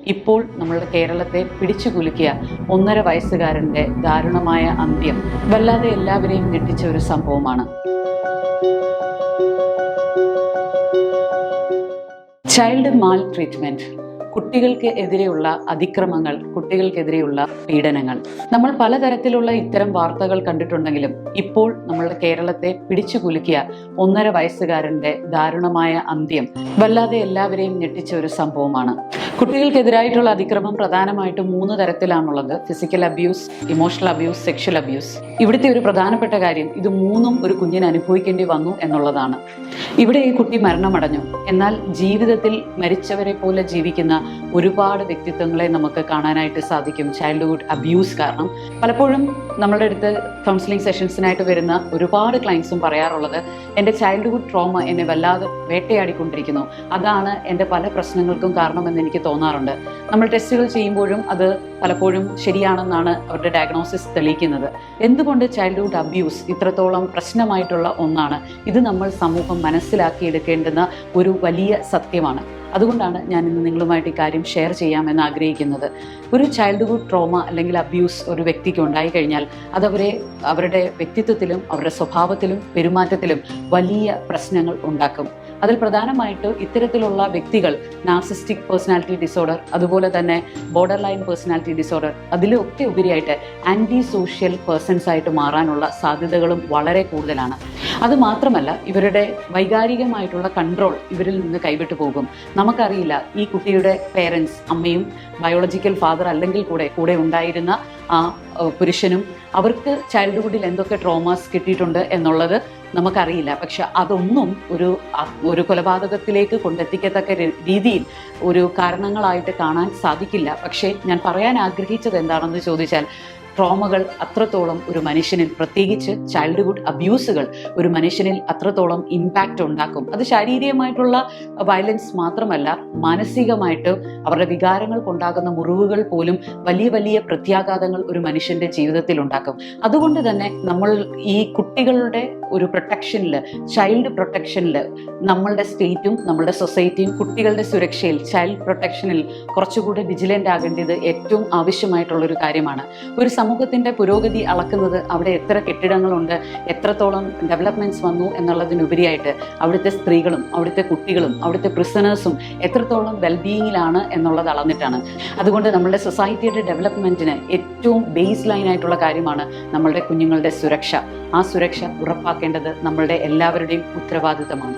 ഇപ്പോൾ നമ്മളുടെ കേരളത്തെ പിടിച്ചു കുലുക്കിയ 1.5 വയസ്സുകാരൻ്റെ ദാരുണമായ അന്ത്യം വല്ലാതെ എല്ലാവരെയും ഞെട്ടിച്ച ഒരു സംഭവമാണ്. ചൈൽഡ് മാൽ ട്രീറ്റ്മെന്റ്, കുട്ടികൾക്ക് എതിരെയുള്ള അതിക്രമങ്ങൾ, കുട്ടികൾക്കെതിരെയുള്ള പീഡനങ്ങൾ. നമ്മൾ പലതരത്തിലുള്ള ഇത്തരം വാർത്തകൾ കണ്ടിട്ടുണ്ടെങ്കിലും ഇപ്പോൾ നമ്മളുടെ കേരളത്തെ പിടിച്ചു കുലുക്കിയ 1.5 വയസ്സുകാരൻ്റെ ദാരുണമായ അന്ത്യം വല്ലാതെ എല്ലാവരെയും ഞെട്ടിച്ച ഒരു സംഭവമാണ്. കുട്ടികൾക്കെതിരായിട്ടുള്ള അതിക്രമം പ്രധാനമായിട്ടും 3 തരത്തിലാണുള്ളത്: physical abuse, emotional abuse, sexual abuse. ഇവിടുത്തെ ഒരു പ്രധാനപ്പെട്ട കാര്യം ഇത് 3ഉം ഒരു കുഞ്ഞിന് അനുഭവിക്കേണ്ടി വന്നു എന്നുള്ളതാണ്. ഇവിടെ ഈ കുട്ടി മരണമടഞ്ഞു. എന്നാൽ ജീവിതത്തിൽ മരിച്ചവരെ പോലെ ജീവിക്കുന്ന ഒരുപാട് വ്യക്തിത്വങ്ങളെ നമുക്ക് കാണാനായിട്ട് സാധിക്കും ചൈൽഡ്ഹുഡ് അബ്യൂസ് കാരണം. പലപ്പോഴും നമ്മളുടെ അടുത്ത് കൗൺസിലിംഗ് സെഷൻസിനായിട്ട് വരുന്ന ഒരുപാട് ക്ലയൻസും പറയാറുള്ളത്, എൻ്റെ ചൈൽഡ്ഹുഡ് ട്രോമ എന്നെ വല്ലാതെ വേട്ടയാടിക്കൊണ്ടിരിക്കുന്നു, അതാണ് എൻ്റെ പല പ്രശ്നങ്ങൾക്കും കാരണമെന്ന് എനിക്ക് തോന്നാറുണ്ട്. നമ്മൾ ടെസ്റ്റുകൾ ചെയ്യുമ്പോഴും അത് പലപ്പോഴും ശരിയാണെന്നാണ് അവരുടെ ഡയഗ്നോസിസ് തെളിയിക്കുന്നത്. എന്തുകൊണ്ട് ചൈൽഡ്ഹുഡ് അബ്യൂസ് ഇത്രത്തോളം പ്രശ്നമായിട്ടുള്ള ഒന്നാണ്? ഇത് നമ്മൾ സമൂഹം മനസ്സിലാക്കിയെടുക്കേണ്ടുന്ന ഒരു വലിയ സത്യമാണ്. അതുകൊണ്ടാണ് ഞാൻ ഇന്ന് നിങ്ങളുമായിട്ട് ഈ കാര്യം ഷെയർ ചെയ്യാമെന്ന് ആഗ്രഹിക്കുന്നത്. ഒരു ചൈൽഡ്ഹുഡ് ട്രോമ അല്ലെങ്കിൽ അബ്യൂസ് ഒരു വ്യക്തിക്ക് ഉണ്ടായിക്കഴിഞ്ഞാൽ അതവരെ അവരുടെ വ്യക്തിത്വത്തിലും അവരുടെ സ്വഭാവത്തിലും പെരുമാറ്റത്തിലും വലിയ പ്രശ്നങ്ങൾ ഉണ്ടാക്കും. അതിൽ പ്രധാനമായിട്ട് ഇത്തരത്തിലുള്ള വ്യക്തികൾ നാർസിസ്റ്റിക് പേഴ്സണാലിറ്റി ഡിസോർഡർ, അതുപോലെ തന്നെ ബോർഡർ ലൈൻ പേഴ്സണാലിറ്റി ഡിസോർഡർ, അതിലൊക്കെ ഉപരിയായിട്ട് ആൻറ്റി സോഷ്യൽ പേഴ്സൺസ് ആയിട്ട് മാറാനുള്ള സാധ്യതകളും വളരെ കൂടുതലാണ്. അതുമാത്രമല്ല, ഇവരുടെ വൈകാരികമായിട്ടുള്ള കൺട്രോൾ ഇവരിൽ നിന്ന് കൈവിട്ടു പോകും. നമുക്കറിയില്ല ഈ കുട്ടിയുടെ പേരൻസ്, അമ്മയും ബയോളജിക്കൽ ഫാദർ അല്ലെങ്കിൽ കൂടെ ഉണ്ടായിരുന്ന ആ പുരുഷനും അവർക്ക് ചൈൽഡ്ഹുഡിൽ എന്തൊക്കെ ട്രോമാസ് കിട്ടിയിട്ടുണ്ട് എന്നുള്ളത് നമുക്കറിയില്ല. പക്ഷെ അതൊന്നും ഒരു കൊലപാതകത്തിലേക്ക് കൊണ്ടെത്തിക്കത്തക്ക രീതിയിൽ ഒരു കാരണങ്ങളായിട്ട് കാണാൻ സാധിക്കില്ല. പക്ഷേ ഞാൻ പറയാൻ ആഗ്രഹിച്ചത് എന്താണെന്ന് ചോദിച്ചാൽ, ട്രോമകൾ അത്രത്തോളം ഒരു മനുഷ്യനിൽ, പ്രത്യേകിച്ച് ചൈൽഡ്ഹുഡ് അബ്യൂസുകൾ ഒരു മനുഷ്യനിൽ അത്രത്തോളം ഇമ്പാക്റ്റ് ഉണ്ടാക്കും. അത് ശാരീരികമായിട്ടുള്ള വയലൻസ് മാത്രമല്ല, മാനസികമായിട്ട് അവരുടെ വികാരങ്ങൾക്കുണ്ടാകുന്ന മുറിവുകൾ പോലും വലിയ വലിയ പ്രത്യാഘാതങ്ങൾ ഒരു മനുഷ്യൻ്റെ ജീവിതത്തിൽ ഉണ്ടാക്കും. അതുകൊണ്ട് തന്നെ നമ്മൾ ഈ കുട്ടികളുടെ ഒരു പ്രൊട്ടക്ഷനിൽ, ചൈൽഡ് പ്രൊട്ടക്ഷനിൽ നമ്മളുടെ സ്റ്റേറ്റും നമ്മളുടെ സൊസൈറ്റിയും കുട്ടികളുടെ സുരക്ഷയിൽ, ചൈൽഡ് പ്രൊട്ടക്ഷനിൽ കുറച്ചുകൂടി വിജിലൻ്റ് ആകേണ്ടത് ഏറ്റവും ആവശ്യമായിട്ടുള്ളൊരു കാര്യമാണ്. ഒരു സമൂഹത്തിൻ്റെ പുരോഗതി അളക്കുന്നത് അവിടെ എത്ര കെട്ടിടങ്ങളുണ്ട്, എത്രത്തോളം ഡെവലപ്മെൻറ്റ്സ് വന്നു എന്നുള്ളതിനുപരിയായിട്ട് അവിടുത്തെ സ്ത്രീകളും അവിടുത്തെ കുട്ടികളും അവിടുത്തെ പ്രിസണേഴ്സും എത്രത്തോളം വെൽബീയിങ്ങിലാണ് എന്നുള്ളത് അളന്നിട്ടാണ്. അതുകൊണ്ട് നമ്മളുടെ സൊസൈറ്റിയുടെ ഡെവലപ്മെൻറ്റിന് ഏറ്റവും ബേസ് ലൈനായിട്ടുള്ള കാര്യമാണ് നമ്മളുടെ കുഞ്ഞുങ്ങളുടെ സുരക്ഷ. ആ സുരക്ഷ ഉറപ്പാക്കേണ്ടത് നമ്മളുടെ എല്ലാവരുടെയും ഉത്തരവാദിത്തമാണ്.